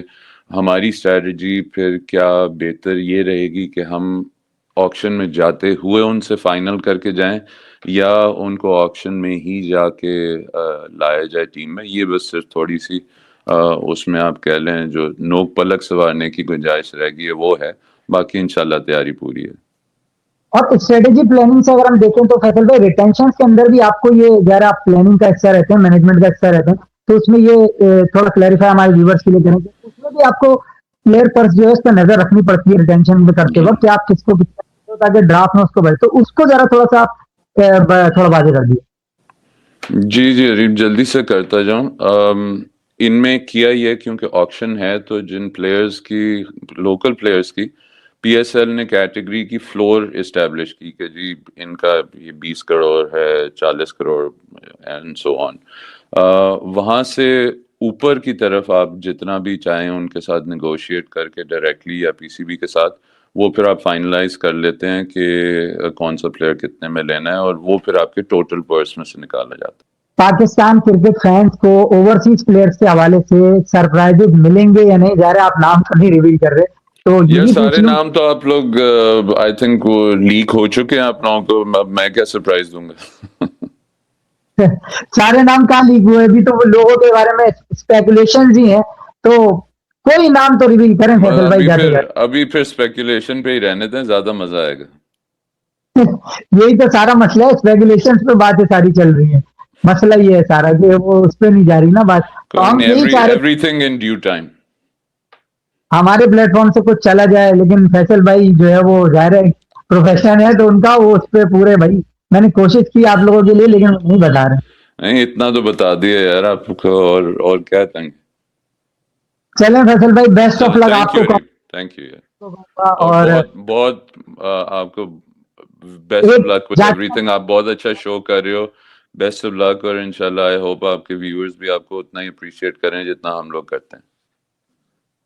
ہماری اسٹریٹجی پھر کیا بہتر یہ رہے گی کہ ہم آکشن میں جاتے ہوئے ان سے فائنل کر کے جائیں یا ان کو آکشن میں ہی جا کے لایا جائے ٹیم میں. یہ بس صرف تھوڑی سی اس میں آپ کہہ لیں جو نوک پلک سنوارنے کی گنجائش رہ گئی ہے وہ ہے. باقی انشاءاللہ تیاری پوری ہے. اور اسٹریٹجی پلاننگ سے اگر ہم دیکھیں تو فیصل بھائی ریٹینشن کے اندر بھی آپ کو یہ ظاہر آپ پلاننگ کا حصہ رہتے ہیں, مینجمنٹ کا حصہ رہتے ہیں, تو اس میں یہ تھوڑا کلیریفائی ہمارے ویورس کے لیے کریں کہ اس میں بھی آپ کو پلیئر پر جو ہے اس پہ نظر رکھنی پڑتی ہے ریٹینشن میں کرتے وقت کہ آپ کس کو تاکہ ڈرافٹ میں اس کو بھیج, تو اس کو ذرا تھوڑا سا آپ تھوڑا واضح کر دیے. جی عریب جلدی سے کرتا جاؤں. ان میں کیا یہ کیونکہ آکشن ہے تو جن پلیئرز کی لوکل پلیئرز کی پی ایس ایل نے کیٹیگری کی فلور اسٹیبلش کی کہ جی ان کا یہ 20 کروڑ ہے, 40 کروڑ اینڈ سو آن. وہاں سے اوپر کی طرف آپ جتنا بھی چاہیں ان کے ساتھ نیگوشیٹ کر کے ڈائریکٹلی یا پی سی بی کے ساتھ وہ پھر آپ فائنلائز کر لیتے ہیں کہ کون سا پلیئر کتنے میں لینا ہے اور وہ پھر آپ کے ٹوٹل پرس میں سے نکالا جاتا ہے. پاکستان کرکٹ فینس کو اوورسیز پلیئرز کے حوالے سے سرپرائزز ملیں گے یا نہیں؟ ظاہر آپ نام تو نہیں ریویل کر رہے, تو یہ یہی سارے پوچھ لوں. نام تو آپ لوگ آئی تھنک وہ لیک ہو چکے ہیں آپ لوگوں کو, اب میں کیا سرپرائز دوں گا. سارے نام کہاں لیک ہوئے, ابھی تو وہ لوگوں کے بارے میں اسپیکولیشنز ہی ہیں, تو کوئی نام تو ریویل کریں فیصل بھائی جاتے جاتے. ابھی پھر اسپیکولیشن پہ ہی رہنے دیں, زیادہ مزہ آئے گا. یہی تو سارا مسئلہ ہے, اسپیکولیشنز پہ باتیں ساری چل رہی ہیں, مسئلہ یہ ہے سارا کہ وہ اس پہ نہیں جا رہی نا بات. تو ہم یہی چاہ رہے every thing in due time. ہمارے پلیٹ فارم سے کچھ چلا جائے, لیکن فیصل بھائی جو ہے وہ ظاہر ہے پروفیشن ہے تو ان کا وہ اس پہ پورے بھائی میں نے کوشش کی آپ لوگوں کے لیے لیکن وہ نہیں بتا رہے. نہیں اتنا تو بتا دیا یار آپ کو, اور کیا تنگ. چلیں فیصل بھائی بیسٹ آف لک آپ تھینک یو کو. تھینک یو اور اور بہت بہت آپ کو best of luck with everything. آپ بہت اچھا شو کر رہے ہو, بیسٹ آف لک, اور انشاءاللہ آئی ہوپ آپ کے ویورز بھی آپ کو اتنا ہی اپریشیٹ کریں جتنا ہم لوگ کرتے ہیں.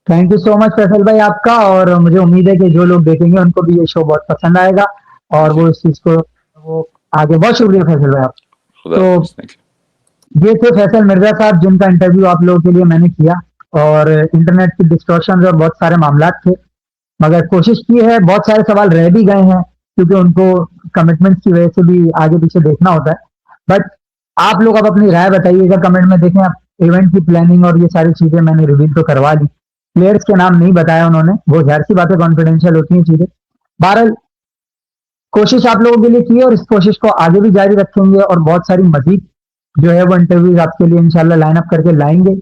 تھینک یو سو مچ فیصل بھائی آپ کا, اور مجھے امید ہے کہ جو لوگ دیکھیں گے ان کو بھی یہ شو بہت پسند آئے گا اور وہ اس چیز کو وہ آگے. بہت شکریہ فیصل بھائی آپ. تو یہ تھے فیصل مرزا صاحب جن کا انٹرویو آپ لوگوں کے لیے میں نے کیا, اور انٹرنیٹ کی ڈسٹورشن اور بہت سارے معاملات تھے, مگر کوشش کی ہے. بہت سارے سوال رہ بھی گئے ہیں کیونکہ ان کو کمٹمنٹ کی وجہ سے بھی آگے پیچھے دیکھنا ہوتا ہے, بٹ آپ لوگ اب اپنی رائے بتائیے گا کمنٹ میں. دیکھیں آپ ایونٹ کی پلاننگ اور یہ ساری چیزیں میں نے ریویل تو کروا دی, پلیئرس کے نام نہیں بتایا انہوں نے, وہ ظاہر سی باتیں کانفیڈینشیل ہوتی ہیں چیزیں. بہرحال کوشش آپ لوگوں کے لیے کی ہے اور اس کوشش کو آگے بھی جاری رکھیں گے, اور بہت ساری مزید جو ہے وہ انٹرویوز آپ کے لیے انشاءاللہ لائن اپ کر کے لائیں گے.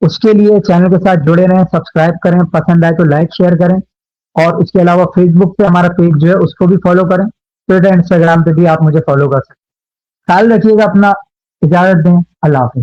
اس کے لیے چینل کے ساتھ جڑے رہیں, سبسکرائب کریں, پسند آئے تو لائک شیئر کریں, اور اس کے علاوہ فیس بک پہ ہمارا پیج جو ہے اس کو بھی فالو کریں, ٹویٹر انسٹاگرام پہ بھی آپ مجھے فالو کر سکتے ہیں. خیال رکھیے گا اپنا, اجازت دیں, اللہ حافظ.